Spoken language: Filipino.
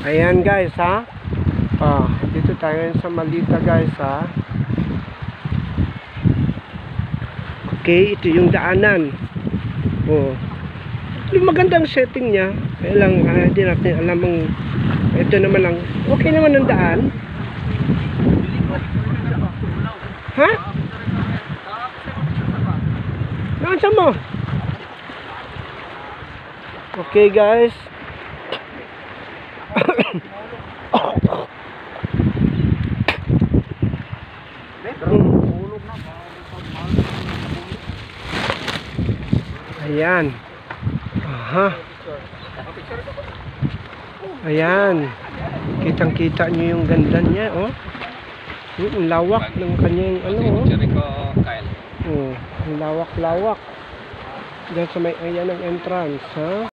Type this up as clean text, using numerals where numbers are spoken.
Ayan guys ha. Dito tayo sa Malita guys ha. Okay, ito yung daanan. Yung magandang setting niya. Kaya lang hindi natin alam ang ito naman lang. Okay naman ang daan. Ha? Nasa mo? Okay guys. Ayan. Aha. Ayan. Kitang-kita nyo yung ganda niya, oh. Ang lawak ng kanyang ano, oh. Ang lawak-lawak. Diyan sa may ayan ang entrance, ha.